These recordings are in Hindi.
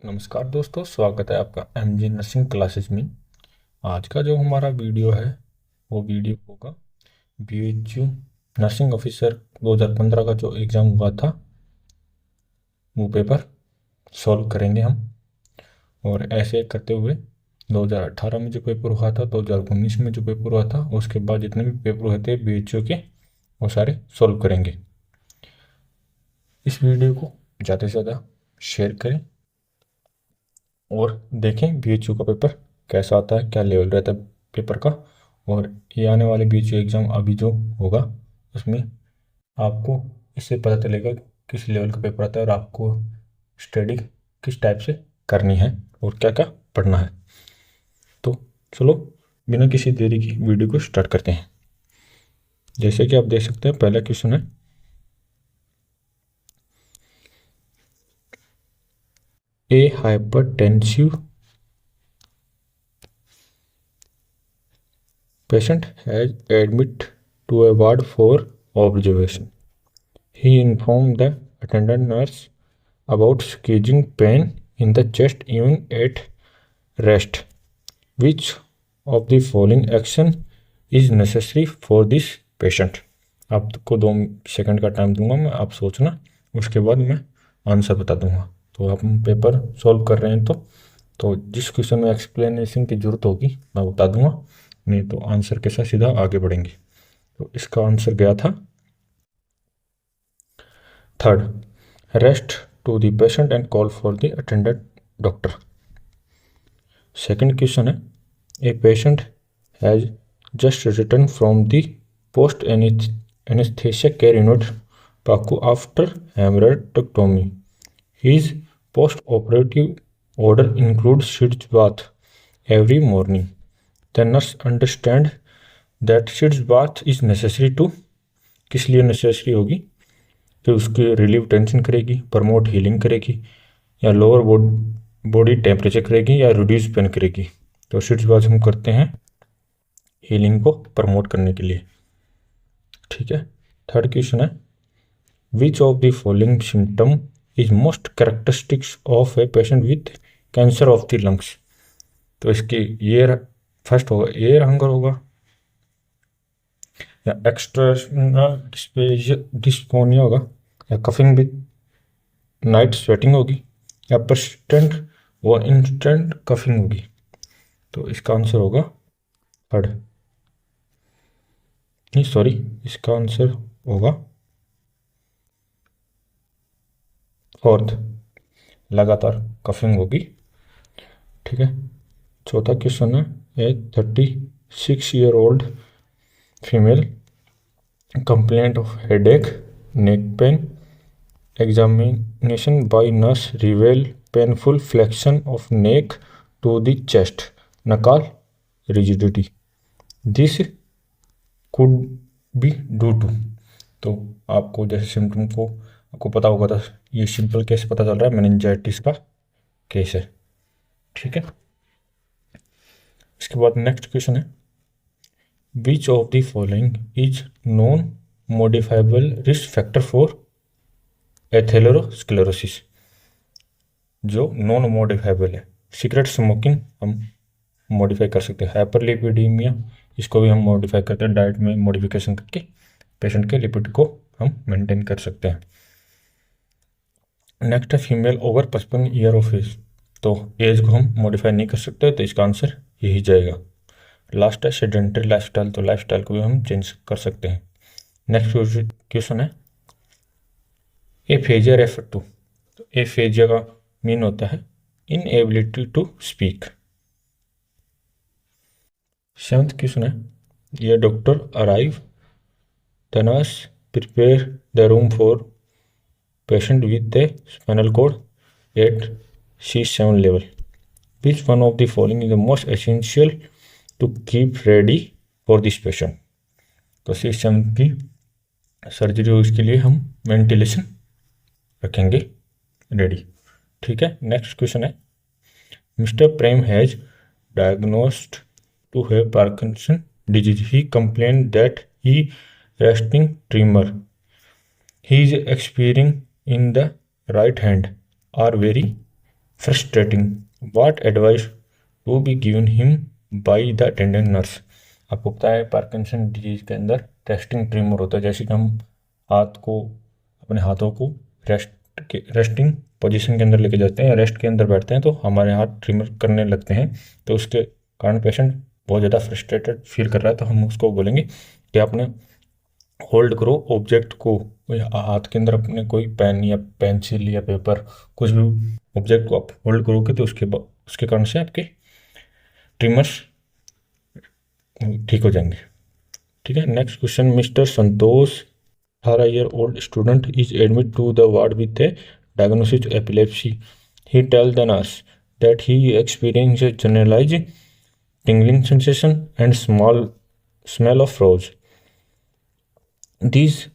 नमस्कार दोस्तों, स्वागत है आपका एमजी नर्सिंग क्लासेस में। आज का जो हमारा वीडियो है वो वीडियो होगा बीएचयू नर्सिंग ऑफिसर 2015 का जो एग्ज़ाम हुआ था वो पेपर सॉल्व करेंगे हम। और ऐसे करते हुए 2018 में जो पेपर हुआ था, 2019 में जो पेपर हुआ था, उसके बाद जितने भी पेपर हुए थे बीएचयू के वो सारे सॉल्व करेंगे। इस वीडियो को ज़्यादा से ज़्यादा शेयर करें और देखें बीएचयू का पेपर कैसा आता है, क्या लेवल रहता है पेपर का। और ये आने वाले बीएचयू एग्ज़ाम अभी जो होगा उसमें आपको इससे पता चलेगा किस लेवल का पेपर आता है और आपको स्टडी किस टाइप से करनी है और क्या क्या पढ़ना है। तो चलो बिना किसी देरी की वीडियो को स्टार्ट करते हैं। जैसे कि आप देख सकते हैं, पहला क्वेश्चन है, ए hypertensive patient has admitted to a ward for observation. He informed the attendant nurse about seizing pain in the chest even at rest. Which of the following action is necessary for this patient? आपको 2 सेकंड का टाइम दूंगा मैं, आप सोचना, उसके बाद मैं आंसर बता दूंगा। तो आप पेपर सॉल्व कर रहे हैं तो जिस क्वेश्चन में एक्सप्लेनेशन की ज़रूरत होगी मैं बता दूंगा, नहीं तो आंसर के साथ सीधा आगे बढ़ेंगे। तो इसका आंसर गया था third, rest to the patient and call for the attendant doctor. Second question है, a patient has just return from the post anaesthesia care unit PACU after haemorrhoidectomy. His post-operative order includes sheets bath every morning. The nurse understand that sheets bath is necessary to, किस लिए नेसेसरी होगी? कि उसकी रिलीव टेंशन करेगी, प्रमोट हीलिंग करेगी, या लोअर बॉडी टेम्परेचर करेगी, या रिड्यूस पेन करेगी। तो शीट्स बाथ हम करते हैं हीलिंग को प्रमोट करने के लिए। ठीक है। थर्ड क्वेश्चन है, which of the following symptom is most characteristics of a patient with cancer of the lungs? तो इसकी ये फर्स्ट होगा, एयर हंगर होगा, या एक्स्ट्रा डिस्पोनिया होगा, या कफिंग विथ नाइट स्वेटिंग होगी, या परसिस्टेंट और इंस्टेंट कफिंग होगी। तो इसका आंसर होगा थर्ड, नहीं सॉरी, इसका आंसर होगा फोर्थ, लगातार कफिंग होगी। ठीक है। चौथा क्वेश्चन है, a 36-year-old female complaint of headache, neck pain, examination by nurse reveal painful flexion of neck to the chest, nuchal rigidity, this could be due to. तो आपको जैसे सिम्टम को आपको पता होगा था, ये सिंपल केस पता चल रहा है, मेनिंजाइटिस का केस है। ठीक है। इसके बाद नेक्स्ट क्वेश्चन है, which of the following is non modifiable risk factor for atherosclerosis? जो नॉन मॉडिफाइबल है, सिगरेट स्मोकिंग हम मॉडिफाई कर सकते हैं, हाइपरलिपिडीमिया इसको भी हम मॉडिफाई करते हैं, डाइट में मॉडिफिकेशन करके पेशेंट के लिपिड को हम मेंटेन कर सकते हैं। नेक्स्ट है, female over 55 year of age, तो एज को हम मॉडिफाई नहीं कर सकते, तो इसका आंसर यही जाएगा। लास्ट है, सेडेंटरी लाइफस्टाइल, तो लाइफस्टाइल को भी हम चेंज कर सकते हैं। नेक्स्ट क्वेश्चन है, एफेजिया रेफर टू, तो एफेजिया का मीन होता है inability to speak. Seventh question है, ये doctor arrive the nurse prepare the room for patient with a spinal cord at C7 level. Which one of the following is the most essential to keep ready for this patient? तो C7 की सर्जरी हो, इसके लिए हम वेंटिलेशन रखेंगे रेडी। ठीक है। नेक्स्ट क्वेश्चन है, mister Prem has diagnosed to have Parkinson disease, he complain that he resting tremor he is experiencing in the right hand are very frustrating, what advice to be given him by the attendant nurse. आपको पता है पार्किंसन डिजीज के अंदर रेस्टिंग ट्रिमर होता है, जैसे कि हम हाथ को, अपने हाथों को रेस्टिंग पोजीशन के अंदर लेके जाते हैं, रेस्ट के अंदर बैठते हैं तो हमारे हाथ ट्रिमर करने लगते हैं। तो उसके कारण पेशेंट बहुत ज़्यादा फ्रस्ट्रेटेड फील कर रहा है, तो हम उसको बोलेंगे कि आपने होल्ड करो ऑब्जेक्ट को, हाथ के अंदर अपने कोई पेन या पेंसिल या पेपर, कुछ भी ऑब्जेक्ट को आप होल्ड करोगे तो उसके कारण से आपके ट्रिमर्स ठीक हो जाएंगे। ठीक है, next question, mister Santosh 18-year-old student is admitted to the ward with a diagnosis of epilepsy. He tells the nurse that he experienced a generalized tingling sensation and smell of rose. These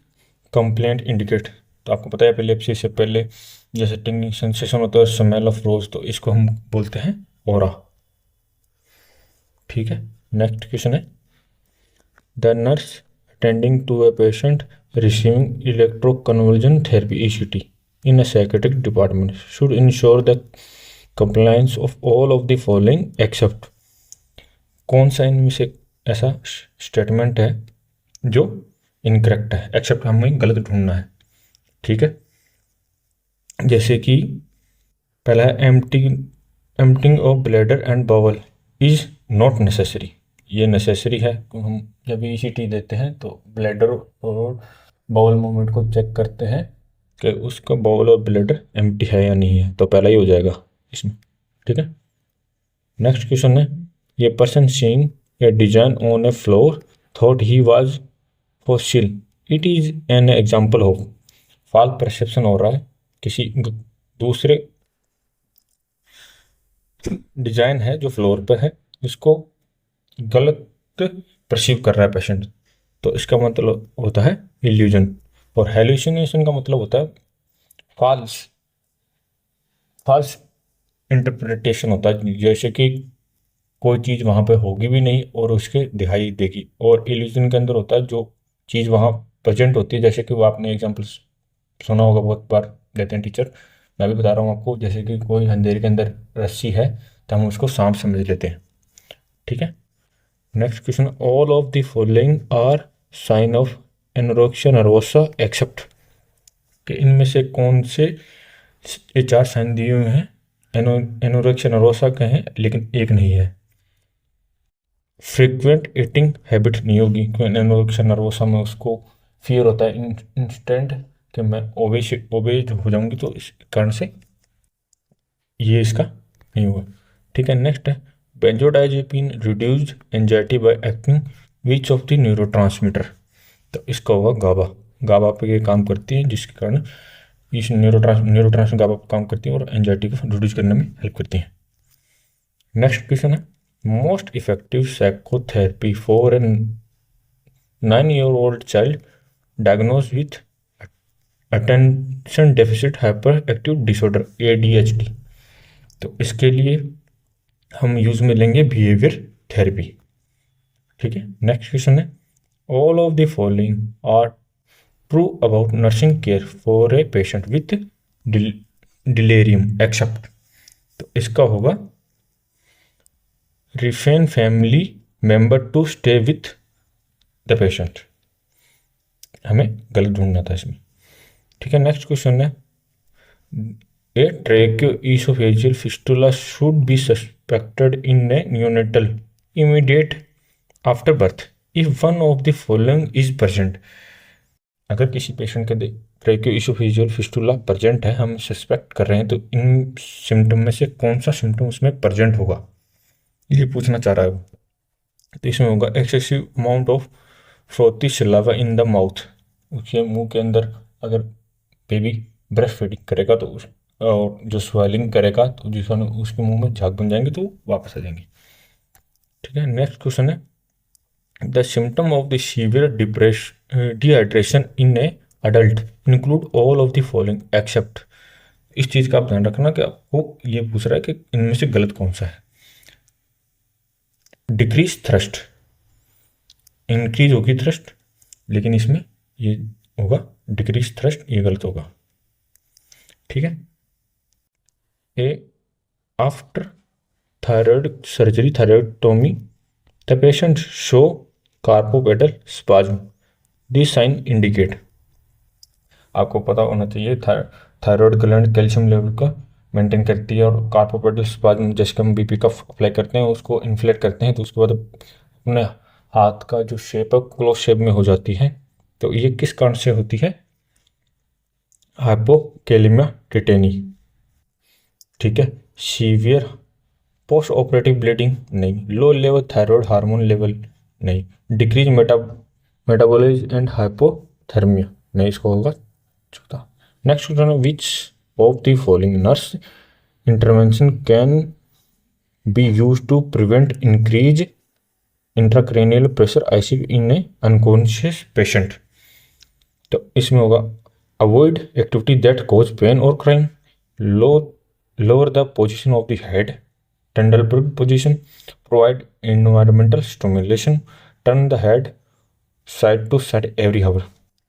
complaint indicate, तो आपको पता है एपिलेप्सी से पहले जैसे टिंगलिंग सेंसेशन होता है, स्मेल ऑफ रोज, तो इसको हम बोलते हैं ओरा। ठीक है, नेक्स्ट क्वेश्चन है, the nurse attending to a patient receiving electroconvulsion therapy ECT in a psychiatric department should ensure the compliance of all of the following except। कौन सा इनमें से ऐसा स्टेटमेंट है जो इनकरेक्ट है, एक्सेप्ट हमें गलत ढूंढना है। ठीक है, जैसे कि पहला है emptying of bladder and bowel is not necessary, ये नेसेसरी है। हम जब ECT देते हैं तो ब्लैडर और बाउल मूवमेंट को चेक करते हैं कि उसका बाउल और ब्लैडर एम्प्टी है या नहीं है, तो पहला ही हो जाएगा इसमें। ठीक है, नेक्स्ट क्वेश्चन है, ये person seeing a design on a floor thought he was fossil, it is an example of. False perception हो रहा है, किसी दूसरे डिजाइन है जो फ्लोर पर है, इसको गलत परसीव कर रहा है पेशेंट, तो इसका मतलब होता है इल्यूजन। और हेलुसिनेशन का मतलब होता है फॉल्स इंटरप्रिटेशन होता है, जैसे कि कोई चीज़ वहाँ पे होगी भी नहीं और उसके दिखाई देगी। और इल्यूजन के अंदर होता है जो चीज़ वहाँ प्रेजेंट होती है, जैसे कि वो आपने एग्जाम्पल सुना होगा, बहुत बार देते हैं टीचर, मैं भी बता रहा हूँ आपको, जैसे कि कोई अंधेरे के अंदर रस्सी है तो हम उसको सांप समझ लेते हैं। ठीक है, next question, all of the following are sign of anorexia nervosa except, कि इनमें से कौन से ये 4 साइन दिए हुए हैं एनोरेक्सिया नर्वोसा के हैं, लेकिन एक नहीं है। फ्रीक्वेंट ईटिंग हैबिट नहीं होगी, क्योंकि एनोरेक्सिया नर्वोसा में उसको फियर होता है इंस्टेंट कि मैं ओबेज हो जाऊंगी, तो इस कारण से ये इसका नहीं होगा। ठीक है, नेक्स्ट है, benzodiazepine reduced anxiety bye acting which of the neurotransmitter, तो इसका होगा गाबा। गाबा पे ये काम करती है, जिसके कारण इस न्यूरोट्रांसमीटर गाबा पे काम करती है और एंजाइटी को रिड्यूस करने में हेल्प करती है। नेक्स्ट क्वेश्चन है, most effective psychotherapy for a 9-year-old child diagnose with attention deficit hyper active disorder ADHD, तो इसके लिए हम यूज में लेंगे बिहेवियर थेरेपी। ठीक है, नेक्स्ट क्वेश्चन है, all of the following are true about nursing care for a patient with delirium except, तो इसका होगा refrain family member to stay with the patient, हमें गलत ढूंढना था इसमें। ठीक है, नेक्स्ट क्वेश्चन है, a tracheoesophageal fistula should be suspected in a neonatal immediate after birth if one of the following is present, अगर किसी पेशेंट के ट्रैकियोइसोफेजियल फिस्टुला प्रेजेंट है, हम सस्पेक्ट कर रहे हैं, तो इन सिम्टम में से कौन सा सिम्टम उसमें प्रेजेंट होगा, ये पूछना चाह रहा है वो। तो इसमें होगा excessive amount of frothy saliva in the mouth, उसके मुंह के अंदर अगर बेबी ब्रेस्ट फीडिंग करेगा तो और जो स्वेलिंग करेगा तो जिसमें उसके मुंह में झाग बन जाएंगे तो वापस आ जाएंगे। ठीक है, नेक्स्ट क्वेश्चन है, the symptom of the severe dehydration in A adult include all of the following accept, इस चीज़ का आप ध्यान रखना कि आपको ये पूछ रहा है कि इनमें से गलत कौन सा है। डिक्रीज थ्रस्ट, इंक्रीज होगी थ्रस्ट, लेकिन इसमें ये होगा डिक्रीज थ्रस्ट, ये गलत होगा। ठीक है, a after thyroid surgery thyroidotomy the patient show carpopedal spasm, this sign indicate. आपको पता होना चाहिए थायराइड ग्लैंड कैल्शियम लेवल का मेंटेन करती है, और कार्पोपेटल स्पाज्म जैसे हम बीपी कफ अप्लाई करते हैं उसको इन्फ्लेट करते हैं तो उसके बाद अपने हाथ का जो शेप है क्लोज शेप में हो जाती है। तो ये किस कारण से होती है? Hypokalaemia tetany. ठीक है। सीवियर पोस्ट ऑपरेटिव ब्लीडिंग नहीं। Low level thyroid hormone level नहीं। डिक्रीज मेटाबॉलिज्म एंड हाइपोथर्मिया नहीं, इसको होगा चौथा। नेक्स्ट क्वेश्चन है which of the following nurse intervention can be use to prevent increase intracranial pressure ICU in a unconscious patient. तो इसमें होगा avoid activity that cause pain और crime, lower the position of the head, Trendelenburg position, provide environmental stimulation, turn the head side to side every hour.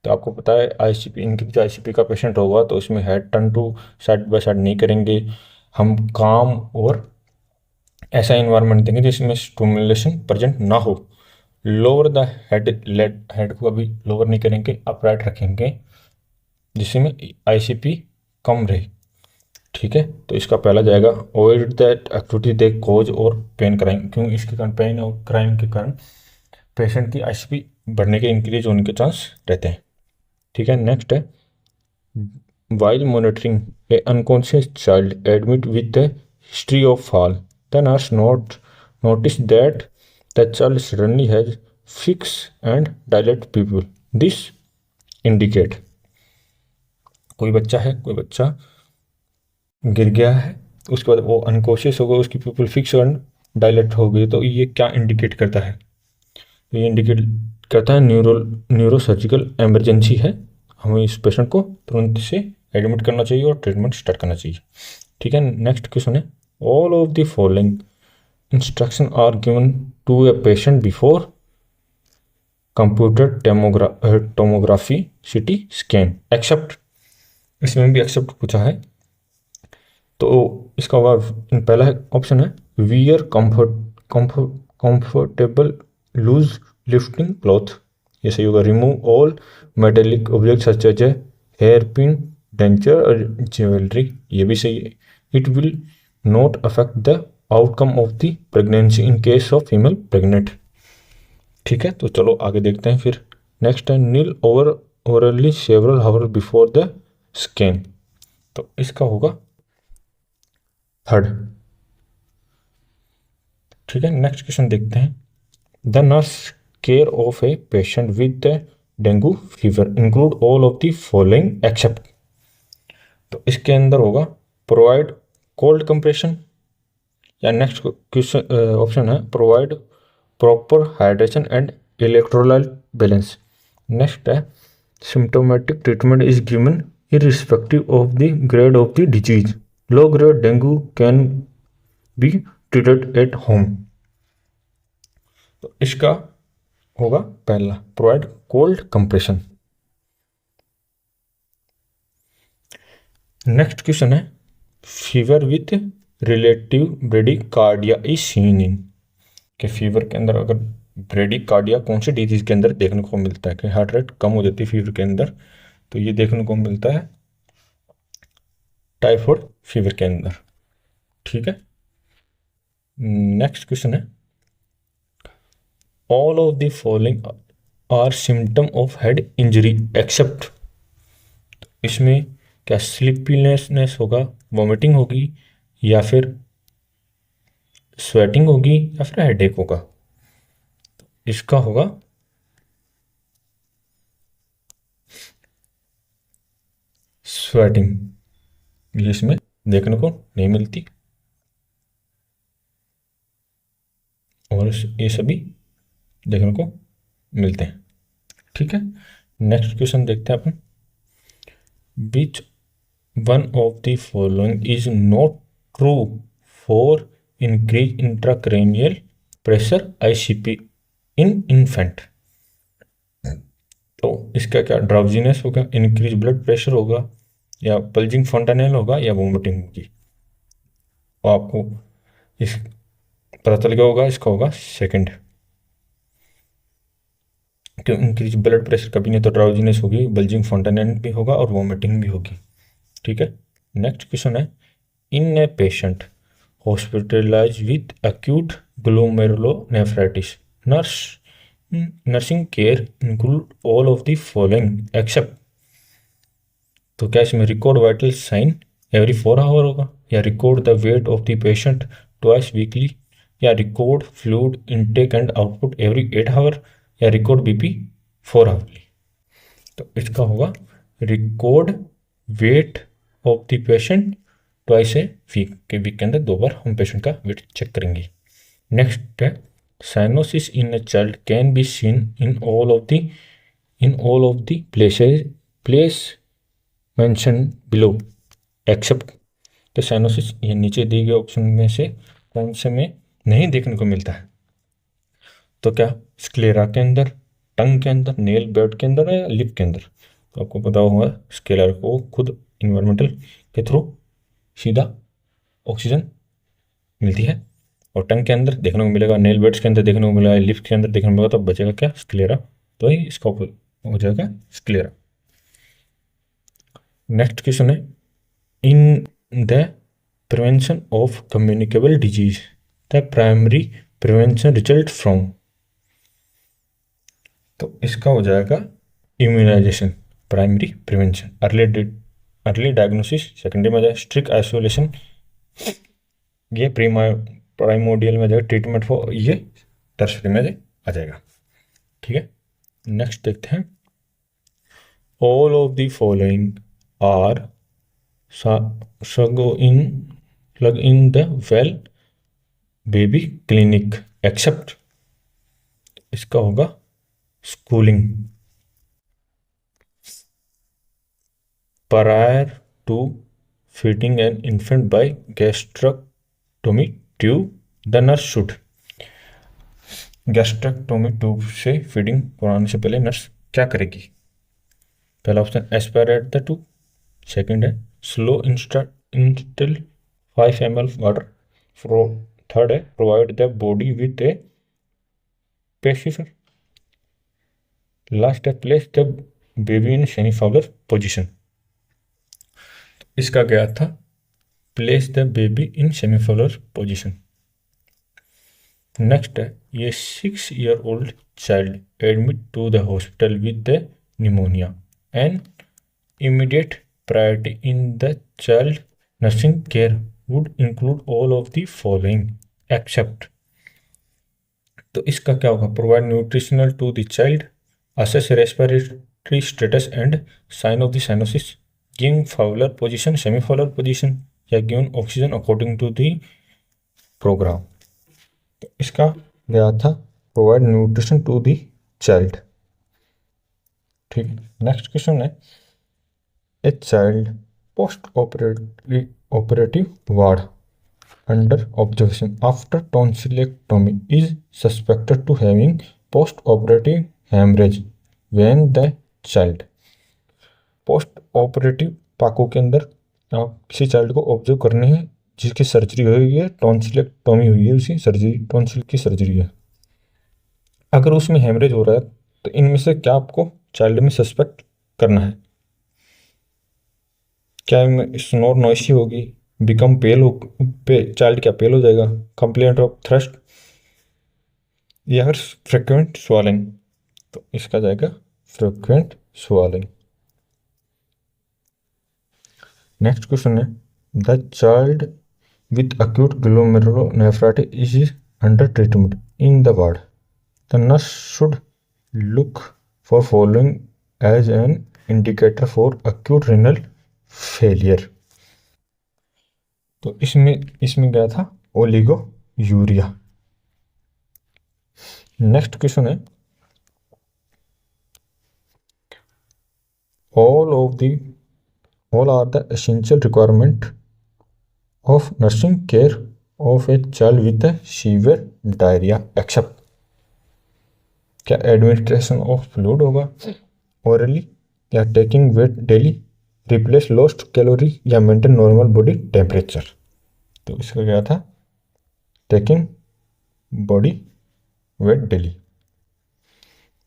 तो आपको पता है आईसीपी इंक्रीज आईसीपी का पेशेंट होगा तो इसमें head turn to side by side नहीं करेंगे, हम काम और ऐसा इन्वायरमेंट देंगे जिसमें स्टिमुलेशन प्रेजेंट ना हो। लोअर द हेड को अभी लोअर नहीं करेंगे, अपराइट रखेंगे जिसमें आईसीपी कम रहे। ठीक है। तो इसका पहला जाएगा avoid that activity they cause और पेन क्राइम, क्यों इसके कारण पेन और क्राइम के कारण पेशेंट की आईसीपी बढ़ने के इंक्रीज होने के चांस रहते हैं। ठीक है। नेक्स्ट है while monitoring A unconscious child admit with the history of fall the nurse notice that the child suddenly has fixed and dilate pupil, this indicate। कोई बच्चा गिर गया है उसके बाद वो अनकॉन्शियस हो गया, उसकी प्यूपिल फिक्स एंड डायलेट हो गई, तो ये क्या इंडिकेट करता है? ये इंडिकेट करता है न्यूरोसर्जिकल इमरजेंसी है, हमें इस पेशेंट को तुरंत से एडमिट करना चाहिए और ट्रीटमेंट स्टार्ट करना चाहिए। ठीक है। नेक्स्ट क्वेश्चन है all of the following instruction are given to a patient before computer tomography CT scan except. इसमें भी एक्सेप्ट पूछा है तो इसका होगा पहला ऑप्शन है wear comfortable loose lifting cloth, ये सही होगा। Remove all metallic object such as a hair pin denture और ज्वेलरी, ये भी सही है। It will not affect the outcome of the pregnancy in case of female pregnant. ठीक है। तो चलो आगे देखते हैं फिर। नेक्स्ट है nil orally several hours before the scan, तो इसका होगा थर्ड। ठीक है। नेक्स्ट क्वेश्चन देखते हैं the nurse care of a patient with dengue fever include all of the following except. तो इसके अंदर होगा प्रोवाइड कोल्ड कंप्रेशन, या नेक्स्ट क्वेश्चन ऑप्शन है provide proper hydration and electrolyte balance. Next है symptomatic treatment is given irrespective of the grade of the disease, low grade dengue can be treated at home। तो इसका होगा पहला provide cold compression. Next question है fever with relative bradycardia is seen in, के फीवर के अंदर अगर ब्रेडिकार्डिया कौन सी डिजीज के अंदर देखने को मिलता है कि हार्ट रेट कम हो जाती है फीवर के अंदर, तो ये देखने को मिलता है टाइफाइड फीवर के अंदर। ठीक है। नेक्स्ट क्वेश्चन है all of the following are symptom of head injury except. इसमें क्या स्लीपीनेसनेस होगा, वॉमिटिंग होगी, या फिर स्वेटिंग होगी, या फिर हेडेक होगा? इसका होगा स्वेटिंग, ये इसमें देखने को नहीं मिलती और ये सभी देखने को मिलते हैं। ठीक है। नेक्स्ट क्वेश्चन देखते हैं अपन which one of the following is not true for increase intracranial pressure ICP in infant. तो इसका क्या ड्राउजीनेस होगा, इंक्रीज ब्लड प्रेशर होगा, या पल्जिंग फॉन्टानेल होगा, या वोमिटिंग होगी? और आपको इस पता चल गया होगा, इसका होगा सेकंड। तो इंक्रीज ब्लड प्रेशर कभी नहीं तो ड्राउजीनेस होगी, बल्जिंग फोंटानेट भी होगा और वॉमिटिंग भी होगी। ठीक है। नेक्स्ट क्वेश्चन है, in a patient hospitalise with acute glomerulonephritis, nursing care include all of the following except। तो क्या इसमें record vital sign every 4 hour होगा, या record the weight of the patient twice weekly, या record fluid intake and output every 8 hour, या रिकॉर्ड बीपी 4 आवरली। तो इसका होगा record weight of the patient twice a week, के वीक के अंदर 2 बार हम पेशेंट का वेट चेक करेंगे। नेक्स्ट है, cyanosis in a child can be seen in all of the place mention below except. तो साइनोसिस ये नीचे दिए गए ऑप्शन में से कौन से में नहीं देखने को मिलता है? तो क्या स्क्लेरा के अंदर, टंग के अंदर, नेल बेड के अंदर या लिप के अंदर? तो आपको पता होगा स्क्लेरा को खुद इन्वायरमेंटल के थ्रू सीधा ऑक्सीजन मिलती है, और टंग के अंदर देखने को मिलेगा, नेल बेड्स के अंदर देखने को मिलेगा, लिप के अंदर देखने को मिलेगा, तो बचेगा क्या? स्क्लेरा। तो ही इसका हो जाएगा स्क्लेरा। नेक्स्ट क्वेश्चन है, in the prevention of communicable disease the primary prevention result from. तो इसका हो जाएगा immunisation, primary prevention. Early diagnosis secondary में जाए, स्ट्रिक्ट आइसोलेशन ये प्राइमोडियल में जाएगा, ट्रीटमेंट फॉर ये टर्शरी में आ जाएगा। ठीक है। नेक्स्ट देखते हैं, all of the following are plug in the well baby clinic except। इसका होगा schooling. prior to feeding an infant by gastrectomy tube the nurse should। Gastrectomy tube से फीडिंग कराने से पहले नर्स क्या करेगी? पहला option aspirate the tube, second है slow instil 5 ml water, third है provide the body with a pacifier, last है place the baby in semi Fowler position. इसका क्या था? Place the baby in semi Fowler position. Next है, ये 6-year-old child admit to the hospital with the pneumonia and immediate priority in the child nursing care would include all of the following except। तो इसका क्या होगा? Provide nutritional to the child, assess respiratory status and sign of the cyanosis, given Fowler position, semi Fowler position, या given oxygen according to the programme. तो इसका गया था provide nutrition to the child. ठीक है। नेक्स्ट क्वेश्चन है, a child post operative ward under observation after tonsillectomy is suspected to having post-operative hemorrhage when the child। Post operative पाको के अंदर आप किसी चाइल्ड को ऑब्जर्व करने हैं जिसकी सर्जरी हुई है, टॉन्सिलेक्टोमी हुई है, उसी सर्जरी टॉन्सिल की सर्जरी है, अगर उसमें हेमरेज हो रहा है तो इनमें से क्या आपको चाइल्ड में सस्पेक्ट करना है? क्या स्नोर नॉइसी होगी, बिकम पेल हो, चाइल्ड क्या पेल हो जाएगा, कंप्लेंट ऑफ थ्रस्ट, या फिर फ्रिक्वेंट स्वॉलिंग? तो इसका जाएगा फ्रिक्वेंट स्वॉलिंग। नेक्स्ट क्वेश्चन है, the child with acute glomerulonephritis is under treatment in the ward, the nurse should look for following as an indicator for acute renal failure. तो इसमें गया था ओलिगो यूरिया। नेक्स्ट क्वेश्चन है, all are the essential requirement of nursing care of a child with a severe diarrhea except। क्या एडमिनिस्ट्रेशन ऑफ फ्लूइड होगा, ओरली, या taking weight daily, replace lost calorie, या मेंटेन नॉर्मल बॉडी टेम्परेचर? तो इसका क्या था, taking body weight daily.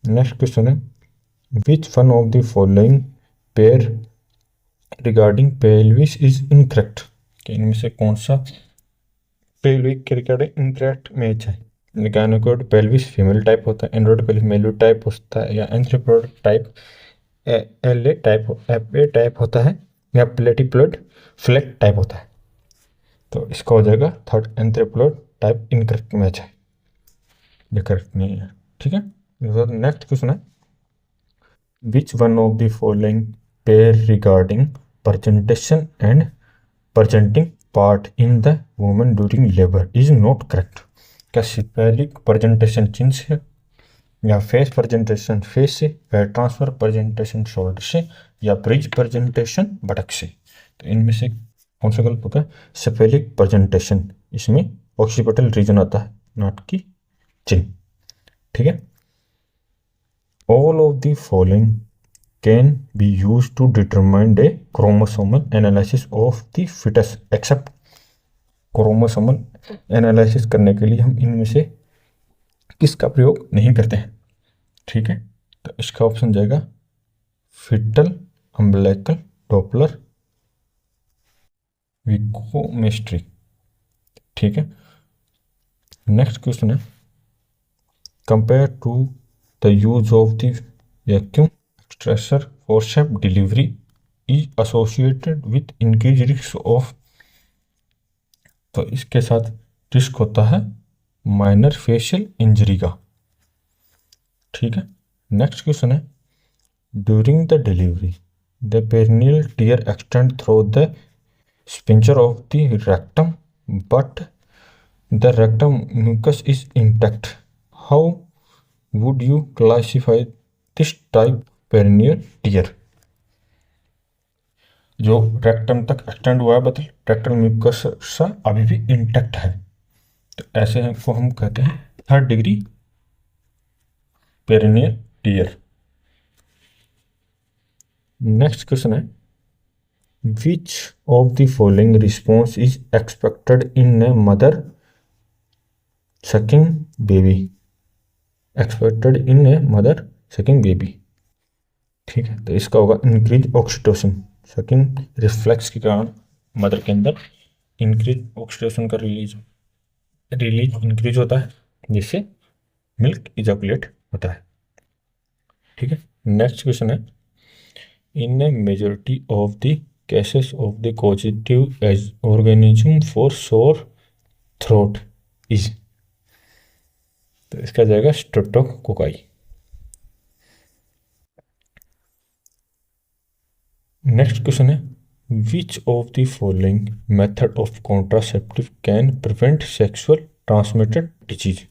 Next question है, which one of the following pair regarding pelvis is incorrect, कि इनमें से कौन सा पेल्विक के रिगार्डिंग इनकरेक्ट मैच है। गायनोकोड पेल्विस फीमेल टाइप होता है, एंड्रोइड पेल्विस मेल टाइप होता है, या anthropoid type L A type F A type होता है, या प्लेटिप्लोइड फ्लैट टाइप होता है। तो इसका हो जाएगा थर्ड, एंथ्रोपोड टाइप इनकरेक्ट मैच है, ये करेक्ट नहीं है। ठीक है, नेक्स्ट क्वेश्चन है, which one of the following pair regarding presentation and presenting part in the woman during labour is not correct. क्या सिपेलिक परजेंटेशन चिन से, या फेस प्रेजेंटेशन फेस से, या ट्रांसफर प्रेजेंटेशन शोल्डर से, या ब्रिज प्रेजेंटेशन बटक से। तो इनमें से कौन सा गलत होता है, सेफेलिक प्रेजेंटेशन, इसमें ऑक्सीपिटल रीजन आता है, नॉट की चिन। ठीक है, all of the following can be use to determine a chromosomal analysis of the fetus except, chromosomal analysis करने के लिए हम इनमें से किसका प्रयोग नहीं करते हैं। ठीक है, तो इसका ऑप्शन जाएगा फिटल अम्बिलिकल डॉपलर विकोमेस्ट्री। ठीक है, नेक्स्ट क्वेश्चन है, compare to the use of the vacuum extractor forceps delivery is associated with increase risk of, तो इसके साथ रिस्क होता है माइनर फेशियल इंजरी का। ठीक है, नेक्स्ट क्वेश्चन है, during the delivery the perineal tear extend through the sphincter of the rectum, but the rectum mucus is intact. How would you classify this type perineal tear? जो रेक्टम तक एक्सटेंड हुआ है बट रेक्टल म्यूकस सा अभी भी इंटैक्ट है, तो ऐसे को हम कहते हैं third degree perineal tear. Next question है, which of the following response is expected in a mother sucking baby, expected in a mother sucking baby। ठीक है, तो इसका होगा इंक्रीज ऑक्सीटोसिन, सकिंग रिफ्लेक्स के कारण मदर के अंदर इंक्रीज ऑक्सीटोसिन का रिलीज इंक्रीज होता है, जिससे मिल्क इजैकुलेट होता है। ठीक है, नेक्स्ट क्वेश्चन है, in a majority of the cases of the causative organism for sore throat is, तो इसका जाएगा स्ट्रेप्टोकोकाई। नेक्स्ट क्वेश्चन है, which of the following method of contraceptive can prevent sexual transmitted disease,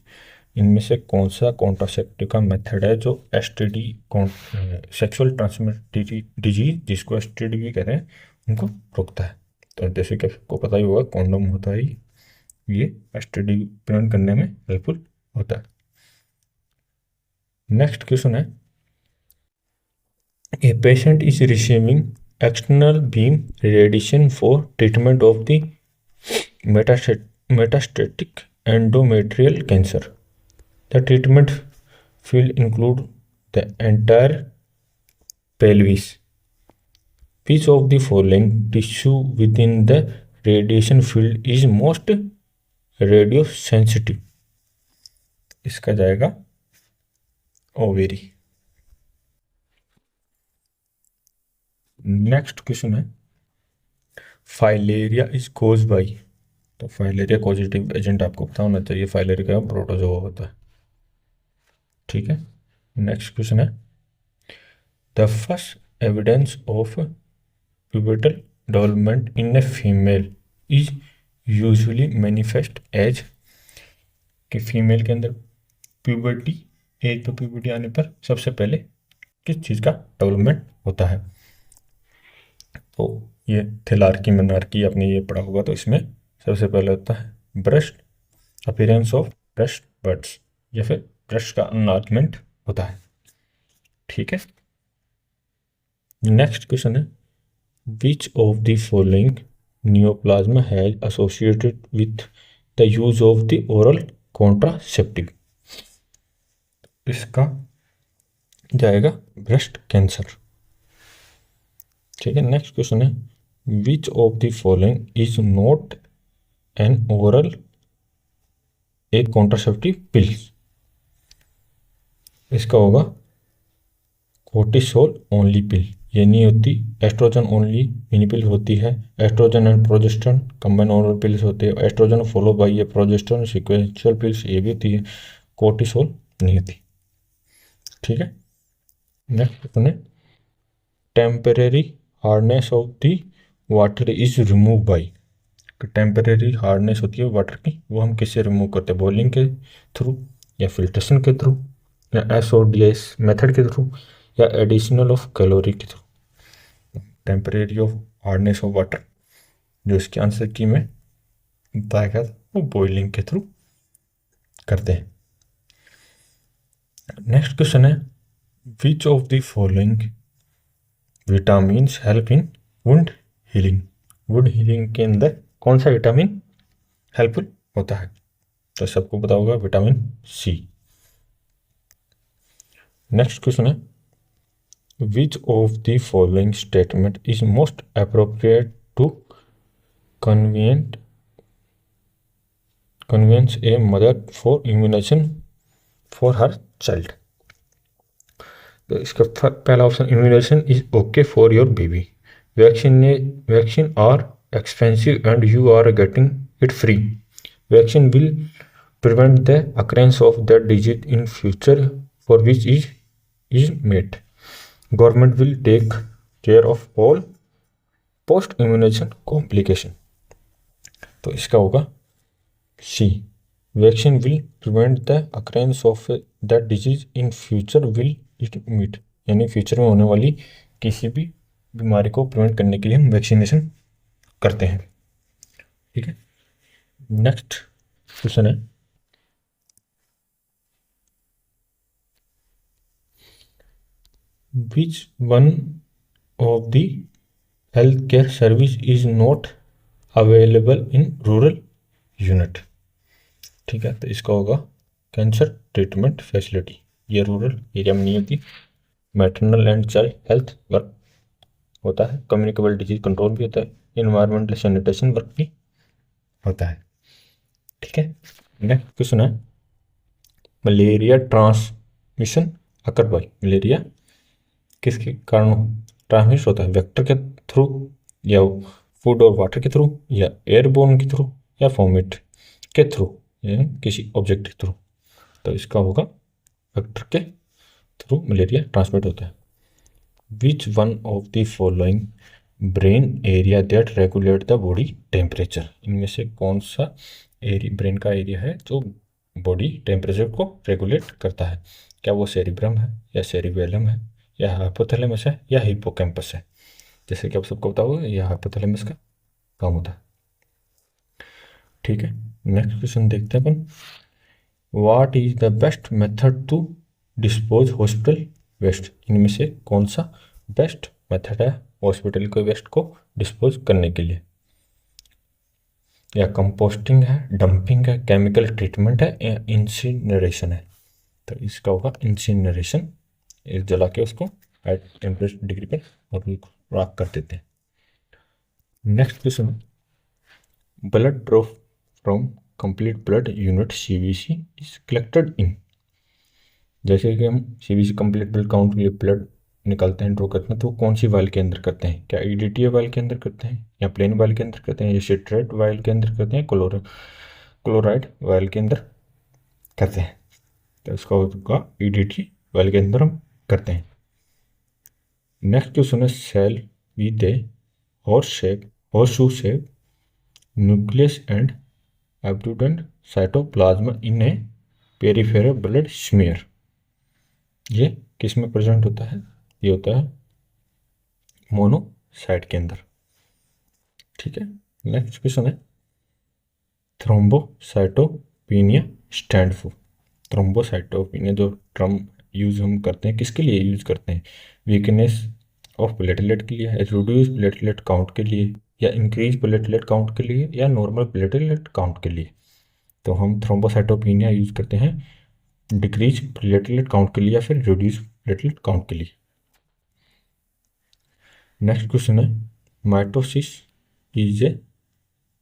इनमें से कौन सा कॉन्ट्रासेप्टिव का मेथड है जो एसटीडी सेक्सुअल ट्रांसमिटेड डिजीज जिसको एसटीडी भी कहते हैं उनको रोकता है। तो जैसे कि आपको पता ही होगा, कॉन्डोम होता है, ये एसटीडी प्रिवेंट करने में हेल्पफुल होता है। नेक्स्ट क्वेश्चन है, a patient is receiving external beam radiation for treatment of the metastatic endometrial cancer, the treatment field include the entire pelvis. Which of the following tissue within the radiation field is most radiosensitive? इसका जाएगा ओवेरी। नेक्स्ट क्वेश्चन है, फाइलेरिया इज कोज बाई, तो फाइलेरिया कॉजेटिव एजेंट आपको पता होना चाहिए, फाइलेरिया का प्रोटोजोआ होता है। ठीक है, नेक्स्ट क्वेश्चन है, the first evidence of pubertal development in a female is usually manifest as, कि फीमेल के अंदर प्यूबर्टी एज पर प्यूबर्टी आने पर सबसे पहले किस चीज़ का डेवलपमेंट होता है। तो ये थेलार्की मनार्की आपने ये पढ़ा होगा, तो इसमें सबसे पहले होता है breast, appearance of breast buds, या फिर ब्रेस्ट का अनलार्जमेंट होता है। ठीक है, नेक्स्ट क्वेश्चन है, which of the following neoplasm has associated with the use of the oral contraceptive. इसका जाएगा ब्रेस्ट कैंसर। ठीक है, नेक्स्ट क्वेश्चन है which of the following is not an oral एक कॉन्ट्रासेप्टिव पिल्स। इसका होगा कोर्टिसोल ओनली पिल, ये नहीं होती। एस्ट्रोजन ओनली मिनी पिल होती है। Estrogen and progesterone combine oral pills होती है। एस्ट्रोजन फॉलो बाई ये प्रोजेस्टेरोन सीक्वेंशियल पिल्स, ये भी होती है। कोर्टिसोल नहीं होती। ठीक है, नेक्स्ट क्वेश्चन है temporary hardness of the water is remove by. Temporary hardness होती है वाटर की, वो हम किससे रिमूव करते हैं? बॉइलिंग के थ्रू, या फिल्ट्रेशन के थ्रू, या SODS मेथड के थ्रू, या एडिशनल ऑफ कैलोरी के through. Temporary of hardness of water, जो इसके आंसर की में बताया गया था, वो बॉइलिंग के थ्रू करते हैं। नेक्स्ट क्वेश्चन है which of the following vitamins help in wound healing. Wound healing के अंदर कौन सा विटामिन हेल्पफुल होता है? तो सबको पता होगा विटामिन सी। नेक्स्ट क्वेश्चन है which of the following statement is most appropriate to convince a mother for immunization for her child. तो इसका पहला option immunization is okay for your baby. Vaccine are expensive and you are getting it free. Vaccine will prevent the occurrence of that disease in future for which is made. Government will take care of all post immunization complication. तो इसका होगा C, vaccine will prevent the occurrence of that disease in future will it meet, यानी फ्यूचर में होने वाली किसी भी बीमारी को प्रिवेंट करने के लिए हम वैक्सीनेशन करते हैं। ठीक है, नेक्स्ट क्वेश्चन है which one of the health care service is not available in rural unit. ठीक है, तो इसका होगा कैंसर ट्रीटमेंट फैसिलिटी, ये रूरल एरिया में नहीं होती। Maternal and child health work होता है। कम्युनिकेबल डिजीज कंट्रोल भी होता है। इन्वायरमेंटल सैनिटेशन वर्क भी होता है। ठीक है, नेक्स्ट क्वेश्चन है malaria transmission occur by. Malaria किसके कारण ट्रांसमिट होता है? वेक्टर के थ्रू, या फूड और वाटर के थ्रू, या एयरबोर्न के थ्रू, या वोमिट के थ्रू, या किसी ऑब्जेक्ट के थ्रू। तो इसका होगा वेक्टर के थ्रू मलेरिया ट्रांसमिट होता है। Which one of the following brain area that regulate the body temperature. इनमें से कौन सा एरिया ब्रेन का एरिया है जो बॉडी टेम्परेचर को रेगुलेट करता है? क्या वो सेरिब्रम है, या सेरिबेलम है, या हाइपोथैलेमस है, या हिप्पोकैम्पस है? जैसे कि आप सबको पता होगा यह हाइपोथैलेमस का काम होता है। ठीक है, नेक्स्ट क्वेश्चन देखते हैं अपन। What is the best method to dispose hospital waste. इनमें से कौन सा बेस्ट मेथड है हॉस्पिटल के वेस्ट को डिस्पोज करने के लिए? या कंपोस्टिंग है, डंपिंग है, केमिकल ट्रीटमेंट है, या इंसिनरेशन है? तो इसका होगा इंसिनरेशन, जला के उसको एट टेम्परेचर डिग्री पर और राख कर देते हैं। Next question, blood draw from complete blood unit CBC is collected in. जैसे कि हम CBC कंप्लीट ब्लड काउंट के लिए ब्लड निकालते हैं, ड्रॉ करते हैं, तो कौन सी वायल के अंदर करते हैं? क्या EDTA वायल के अंदर करते हैं, या प्लेन वायल के अंदर करते हैं, या सिट्रेट वायल के अंदर करते हैं, क्लोराइड वायल के अंदर करते हैं? तो इसका होगा EDTA वायल के अंदर हम करते हैं। नेक्स्ट क्वेश्चन है cell with the horseshoe shape nucleus and abundant cytoplasm in a peripheral blood smear। ये किस में प्रेजेंट होता है? ये होता है मोनोसाइट के अंदर। ठीक है, नेक्स्ट क्वेश्चन है थ्रोम्बोसाइटोपेनिया स्टैंड फॉर। थ्रोम्बोसाइटोपेनिया जो टर्म यूज हम करते हैं किसके लिए यूज करते हैं? वीकनेस ऑफ प्लेटलेट के लिए, रिड्यूस प्लेटलेट काउंट के लिए, या इंक्रीज प्लेटलेट काउंट के लिए या नॉर्मल प्लेटलेट काउंट के लिए। तो हम थ्रोम्बोसाइटोपिनिया यूज करते हैं डिक्रीज प्लेटलेट काउंट के लिए या फिर रिड्यूस प्लेटलेट काउंट के लिए। नेक्स्ट क्वेश्चन है mitosis is a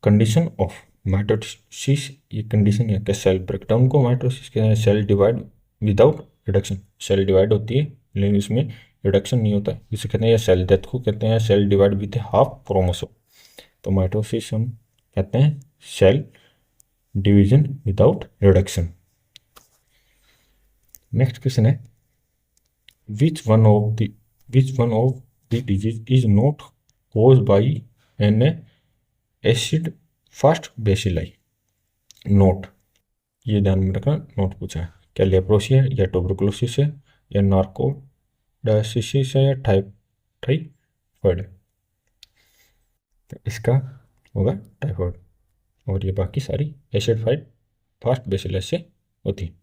condition of. Mitosis ये कंडीशन है क्या सेल ब्रेकडाउन को माइटोसिस कहते हैं। Cell divide without reduction, cell divide होती है लेकिन इसमें रिडक्शन नहीं होता है, इसे कहते हैं। या सेल डेथ को कहते हैं cell divide with half chromosome. तो माइटोसिस हम कहते हैं cell division without reduction. Next question है which one of the disease is not cause by an acid fast bacilli. Note ये ध्यान में रखना, नोट पूछा है क्या लेप्रोसी है या ट्यूबरकुलोसिस है या नार्कोडायसिस है या टाइफाइड है। तो इसका होगा टाइफाइड, और ये बाकी सारी एसिड फास्ट बेसिलाई से होती है।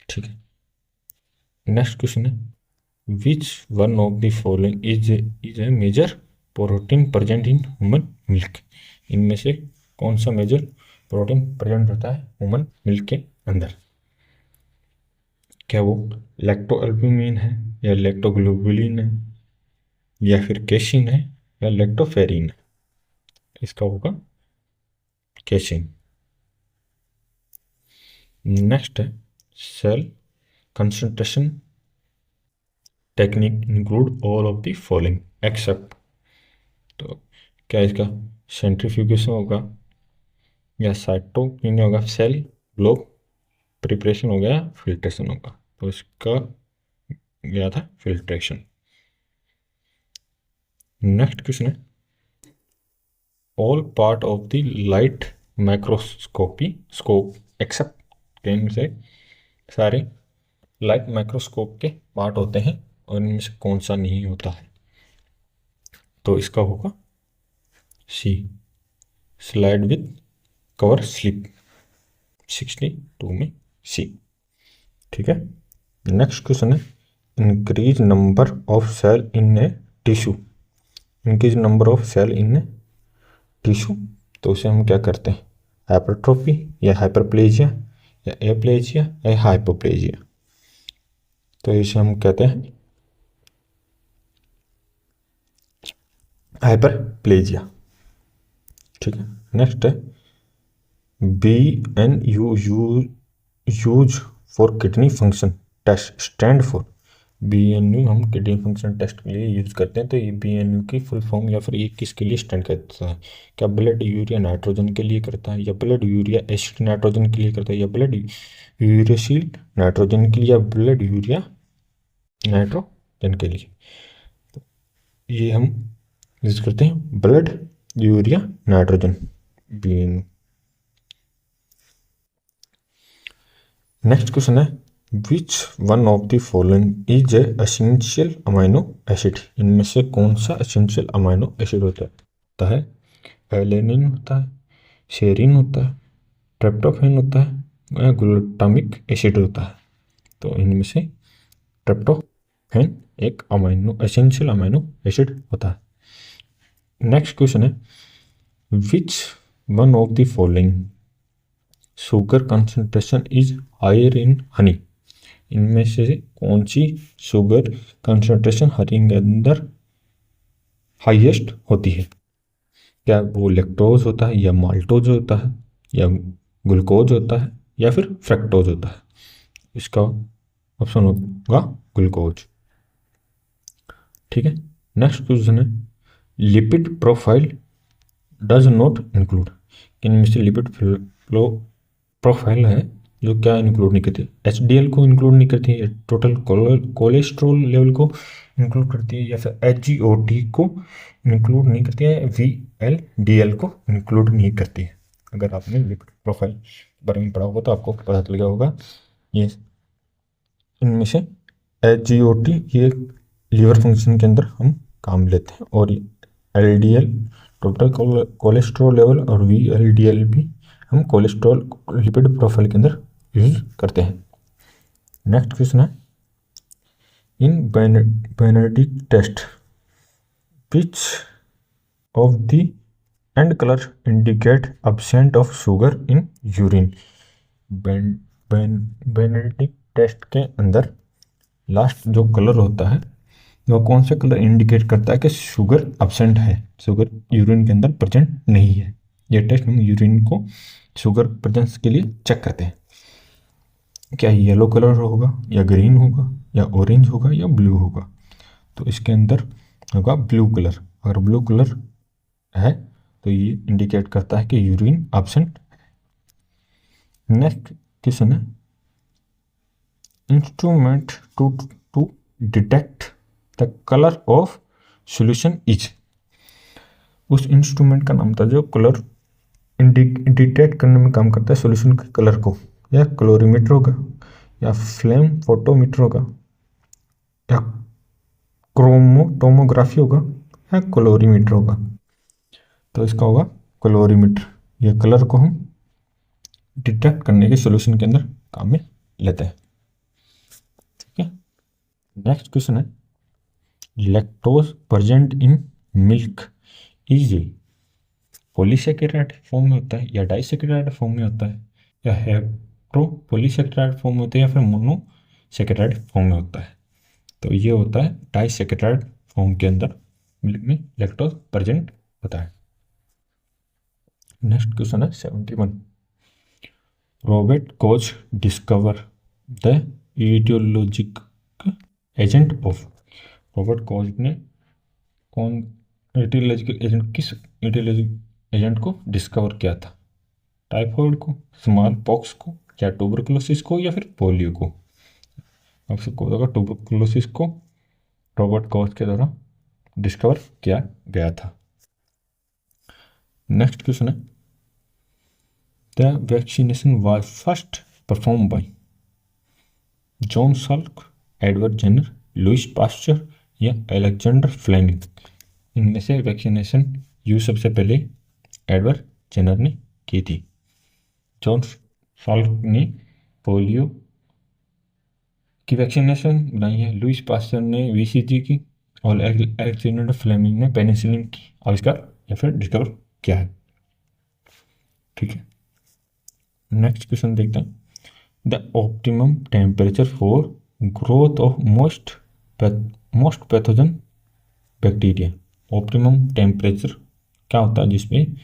ठीक है। नेक्स्ट क्वेश्चन है which one of the following is a major protein present in human milk. इनमें से कौन सा मेजर प्रोटीन प्रेजेंट होता है ह्यूमन मिल्क के अंदर। क्या वो लैक्टोअल्बुमिन है या लैक्टोग्लोबुलिन है या फिर केसिन है या लैक्टोफेरिन है। इसका होगा केसिन। नेक्स्ट है cell concentration technique include all of the following except. तो क्या इसका सेंट्रीफ्यूगेशन होगा या साइटोकिन होगा, सेल ग्लोब प्रिपरेशन हो गया, फिल्ट्रेशन होगा। तो इसका गया था फिल्ट्रेशन। नेक्स्ट क्वेश्चन है all part of the light microscopy scope except. इनमें से सारे लाइट माइक्रोस्कोप के पार्ट होते हैं और इनमें से कौन सा नहीं होता है। तो इसका होगा C slide with cover slip 62 में सी। ठीक है। नेक्स्ट क्वेश्चन है increase number of cell in a tissue. Increase number of cell in a tissue, तो उसे हम क्या करते हैं हाइपरट्रोफी या हाइपरप्लेजिया या एप्लेजिया या हाइपोप्लेजिया। तो इसे हम कहते हैं हाइपरप्लेजिया। ठीक है। नेक्स्ट है BNU use for kidney function test stand for. BNU हम किडनी फंक्शन टेस्ट के लिए यूज करते हैं। तो ये BNU की फुल फॉर्म या फिर ये किसके लिए स्टैंड करता है। क्या ब्लड यूरिया नाइट्रोजन के लिए करता है या ब्लड यूरिया एसिड नाइट्रोजन के लिए करता है या ब्लड यूरेसिल नाइट्रोजन के लिए या ब्लड यूरिया नाइट्रोजन के लिए। ये हम यूज करते हैं blood urea nitrogen BNU। Next question है which one of the following is a essential amino acid. इनमें से कौन सा एसेंशियल अमाइनो एसिड होता है। एलेनिन होता है, सेरिन होता है, ट्रिप्टोफैन होता है या ग्लूटामिक एसिड होता है। तो इनमें से ट्रिप्टोफैन एक एसेंशियल अमाइनो एसिड होता है। नेक्स्ट क्वेश्चन है which one of the following sugar concentration is higher in honey. इनमें से कौन सी शुगर कंसंट्रेशन हनी के अंदर हाईएस्ट होती है। क्या वो लैक्टोज होता है या माल्टोज होता है या ग्लूकोज होता है या फिर फ्रक्टोज होता है। इसका ऑप्शन होगा ग्लूकोज। ठीक है। नेक्स्ट क्वेश्चन है lipid profile does not include. इनमें से लिपिड प्रोफाइल है जो क्या इंक्लूड नहीं करती। HDL को इंक्लूड नहीं करती है, टोटल कोलेस्ट्रॉल लेवल को इंक्लूड करती है या फिर HGOT को इंक्लूड नहीं करती है, VLDL को इंक्लूड नहीं करती है। अगर आपने लिपिड प्रोफाइल के बारे में पढ़ा होगा तो आपको पता चल गया होगा। ये इनमें से HGOT ये लीवर फंक्शन के अंदर हम काम लेते हैं और LDL टोटल कोलेस्ट्रॉल लेवल और VLDL भी हम कोलेस्ट्रॉल लिपिड प्रोफाइल के अंदर यूज करते हैं। नेक्स्ट क्वेश्चन है in Benedict test which of the end colour indicate absent of sugar in urine. Benedict test के अंदर लास्ट जो कलर होता है वह कौन सा कलर इंडिकेट करता है कि शुगर absent है, शुगर यूरिन के अंदर प्रेजेंट नहीं है। ये टेस्ट हम यूरिन को शुगर प्रेजेंस के लिए चेक करते हैं। क्या येलो कलर होगा या ग्रीन होगा या ऑरेंज होगा या ब्लू होगा? तो इसके अंदर होगा ब्लू कलर। अगर ब्लू कलर है तो ये इंडिकेट करता है कि यूरिन absent। नेक्स्ट क्वेश्चन है instrument to detect the colour of solution is. उस इंस्ट्रूमेंट का नाम था जो कलर डिटेक्ट करने में काम करता है सॉल्यूशन के कलर को। या क्लोरीमीटर होगा या फ्लेम फोटोमीटर होगा या क्रोमोटोमोग्राफी होगा या क्लोरीमीटर होगा। तो इसका होगा क्लोरीमीटर। ये कलर को हम डिटेक्ट करने के सॉल्यूशन के अंदर काम में लेते हैं। ठीक है, नेक्स्ट क्वेश्चन है lactose present in milk is a polysaccharide form में होता है या डाइसेकेराइड फॉर्म में होता है या हेट्रोपॉलीसेकेराइड फॉर्म में होता है या फिर मोनोसेकेराइड फॉर्म में होता है। तो ये होता है डाइसेकेराइड फॉर्म के अंदर मिल्क में लैक्टोज प्रेजेंट होता है। नेक्स्ट क्वेश्चन है 71 Robert Koch discover the aetiologic agent of. Robert Koch ने कौन ईटियोलॉजिकल एजेंट किस ईटियोलॉजिकल एजेंट को डिस्कवर किया था? टाइफॉइड को, स्मॉल पॉक्स को या ट्यूबरकुलोसिस को या फिर पोलियो को? आपसे को होगा ट्यूबरकुलोसिस को रॉबर्ट कोच के द्वारा डिस्कवर किया गया था। नेक्स्ट क्वेश्चन है the vaccination was first perform by John Salk, Edward Jenner, Louis Pasteur या अलेक्जेंडर फ्लेमिंग। इनमें से वैक्सीनेशन यूज सबसे पहले एडवर्ड जेनर ने की थी। जॉन साल्क ने पोलियो की वैक्सीनेशन बनाई है, लुइस पास्चर ने वीसीजी की और अलेक्जेंडर फ्लेमिंग ने पेनिसिलिन की आविष्कार या फिर डिस्कवर किया है। ठीक है, नेक्स्ट क्वेश्चन देखते हैं the optimum temperature for growth of most pathogen bacteria. Optimum temperature क्या होता है जिसमें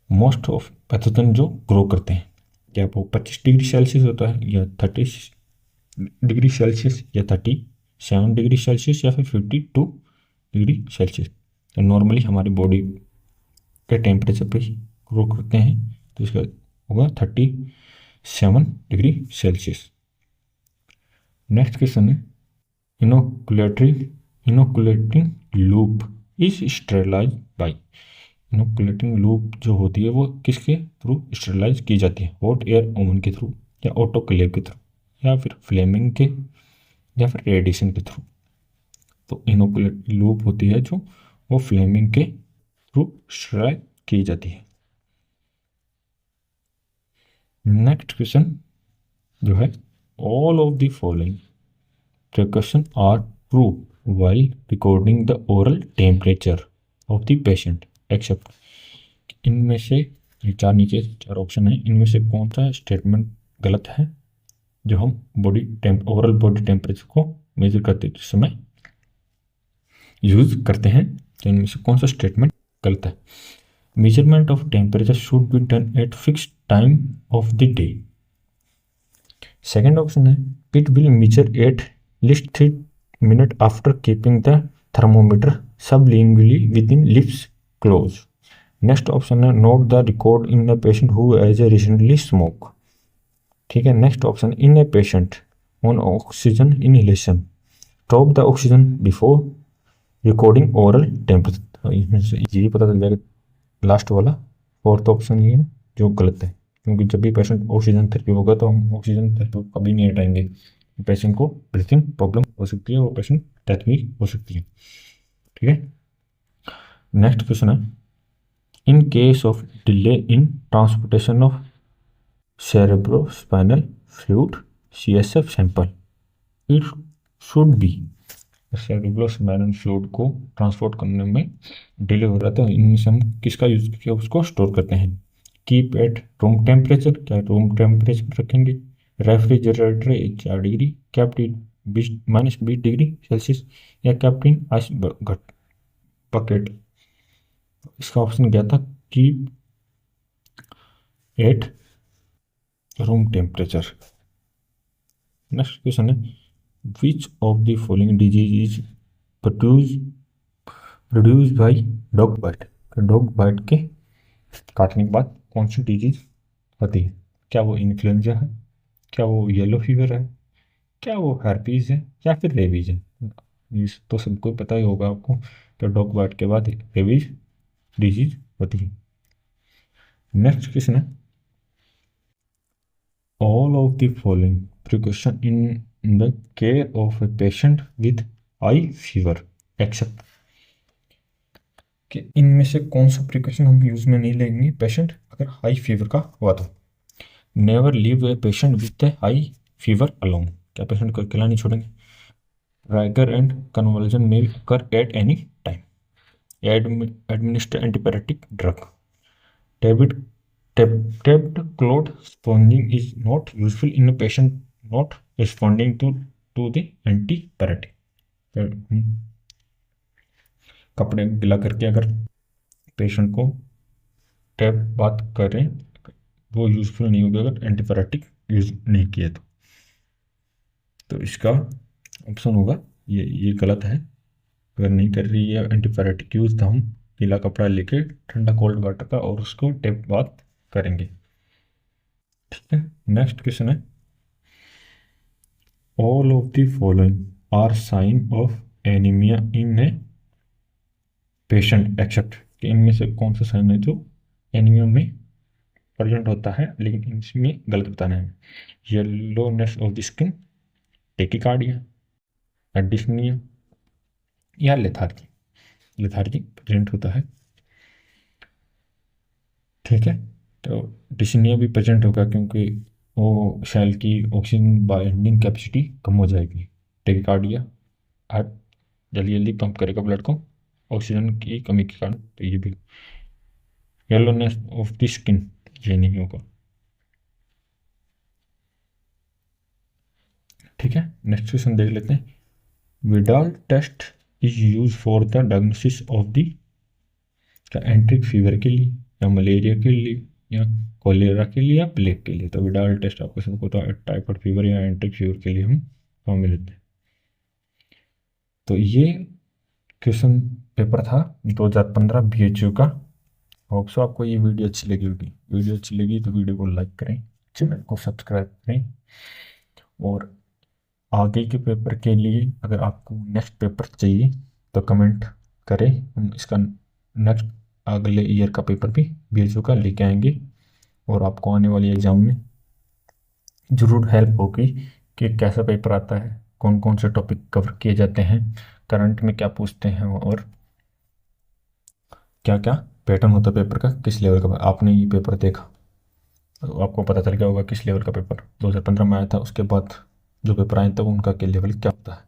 मोस्ट ऑफ पैथोजन जो ग्रो करते हैं? क्या वो 25 डिग्री सेल्सियस होता है या 30 डिग्री सेल्सियस या 37 डिग्री सेल्सियस या फिर 52 डिग्री सेल्सियस? तो नॉर्मली हमारी बॉडी के टेम्परेचर पे ही ग्रो करते हैं, तो इसका होगा 37 डिग्री सेल्सियस। नेक्स्ट क्वेश्चन है inoculating loop is sterilize by. Inoculating loop जो होती है वो किसके थ्रू स्टेरलाइज की जाती है? हॉट एयर ओवन के थ्रू या ऑटोक्लेव के थ्रू या फिर फ्लेमिंग के या फिर रेडिएशन के थ्रू? तो इनोकुलेटिंग लूप होती है जो वो फ्लेमिंग के थ्रू स्टेरलाइज की जाती है। नेक्स्ट क्वेश्चन जो है all of the following precaution are true while recording the oral temperature of the patient except। इनमें से ये चार नीचे चार ऑप्शन है, इनमें से कौन सा स्टेटमेंट गलत है जो हम ओवरऑल बॉडी टेम्परेचर को मेजर करते समय यूज करते हैं? तो इनमें से कौन सा स्टेटमेंट गलत है? Measurement of temperature should be done at fixed time of the day. Second option है it will measure at least 3 minutes after keeping the thermometer sublingually within lips closed। Next option है note the record in a patient who has a recently smoke. ठीक है, next option in a patient on oxygen inhalation stop the oxygen before recording oral temperature. इसमें से यही पता चल जाएगा लास्ट वाला फोर्थ ऑप्शन ये है जो गलत है, क्योंकि जब भी पेशेंट ऑक्सीजन थेरेपी होगा तो हम ऑक्सीजन थेरेपी कभी नहीं हटाएंगे, पेशेंट को ब्रीथिंग प्रॉब्लम हो सकती है, वो पेशेंट डेथ भी हो सकती है। ठीक है, नेक्स्ट क्वेश्चन है in case of delay in transportation of cerebrospinal fluid CSF sample it should be सेलुलोस मेलन फ्लूइड को ट्रांसपोर्ट करने में डिले हो रहा था। इनमें से हम किसका यूज करके उसको स्टोर करते हैं? कीप एट रूम टेम्परेचर, क्या रूम टेम्परेचर रखेंगे? Refrigerator 4 degree, kept in -20 degree Celsius, या कैप्ट इन आइस बकेट। इसका ऑप्शन क्या था? Keep at room temperature. Next question है, which of the following disease is produce by dog bite? Dog bite के काटने के बाद कौन सी डिजीज होती है? क्या वो इन्फ्लुएंजा है, क्या वो येलो फीवर है, क्या वो herpes है, या फिर रेबीज है? ये तो सबको पता ही होगा आपको, तो डॉग बाइट के बाद रेबीज डिजीज होती है। नेक्स्ट क्वेश्चन है, all of the following precaution in the care of a patient with high fever except, कि इनमें से कौन सा प्रिकॉशन हम यूज में नहीं लेंगे पेशेंट अगर हाई फीवर का हुआ तो? Never leave A patient with A high fever alone, क्या पेशेंट को अकेला नहीं छोड़ेंगे? राइगर एंड कन्वल्जन में occur at any time. Administer antibiotic drug. Tabbed tabbed cloth sponging is not useful in a patient not responding to the antibiotic. कपड़े गिला करके अगर पेशेंट को टैब बात करें वो यूज़फुल नहीं होगा अगर एंटीबायोटिक यूज़ नहीं किए तो इसका ऑप्शन होगा ये गलत है। अगर नहीं कर रही है एंटीबायोटिक यूज़ तो हम गीला कपड़ा लेके ठंडा कोल्ड वाटर का और उसको टैब बात करेंगे। ठीक है, नेक्स्ट क्वेश्चन है, all of the following are sign of anaemia in a patient except, कि इनमें से कौन सा साइन है जो एनीमिया में प्रेजेंट होता है लेकिन इसमें गलत बताना है? Yellowness of the skin, tachycardia, dyspnoea, या लेथार्जी। लेथार्जी प्रेजेंट होता है। ठीक है, तो डिस्निया भी प्रेजेंट होगा क्योंकि वो सेल की ऑक्सीजन बाइंडिंग कैपेसिटी कम हो जाएगी। टेकिकार्डिया, हार्ट जल्दी जल्दी पंप करेगा ब्लड को ऑक्सीजन की कमी के कारण, तो ये भी। येलोनेस ऑफ द स्किन ये नहीं होगा। ठीक है, नेक्स्ट क्वेश्चन देख लेते हैं, Widal test is use for the diagnosis of the, क्या एंट्रिक फीवर के लिए, या मलेरिया के लिए, या कोलेरा के लिए, या प्लेग के लिए? तो विडाल टेस्ट आपको सबको तो टाइफाइड फीवर या एंट्रिक फीवर के लिए हम फॉर्म में लेते हैं। तो ये क्वेश्चन पेपर था 2015 BHU का। होप सो आपको ये वीडियो अच्छी लगी होगी। वीडियो अच्छी लगी तो वीडियो को लाइक करें, चैनल को सब्सक्राइब करें, और आगे के पेपर के लिए अगर आपको नेक्स्ट पेपर चाहिए तो कमेंट करें, हम इसका नेक्स्ट अगले ईयर का पेपर भी BHU का लेके आएंगे और आपको आने वाले एग्ज़ाम में ज़रूर हेल्प होगी कि कैसा पेपर आता है, कौन कौन से टॉपिक कवर किए जाते हैं, करंट में क्या पूछते हैं, और क्या क्या पैटर्न होता है पेपर का, किस लेवल का। आपने ये पेपर देखा तो आपको पता चल गया होगा किस लेवल का पेपर 2015 में आया था, उसके बाद जो पेपर आए तब उनका के लेवल क्या होता है।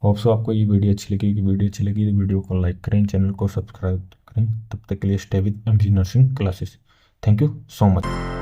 होप सो आपको ये वीडियो अच्छी लगी। वीडियो अच्छी लगी तो वीडियो को लाइक करें, चैनल को सब्सक्राइब करें। तब तक के लिए stay with MG nursing classes. Thank you so much.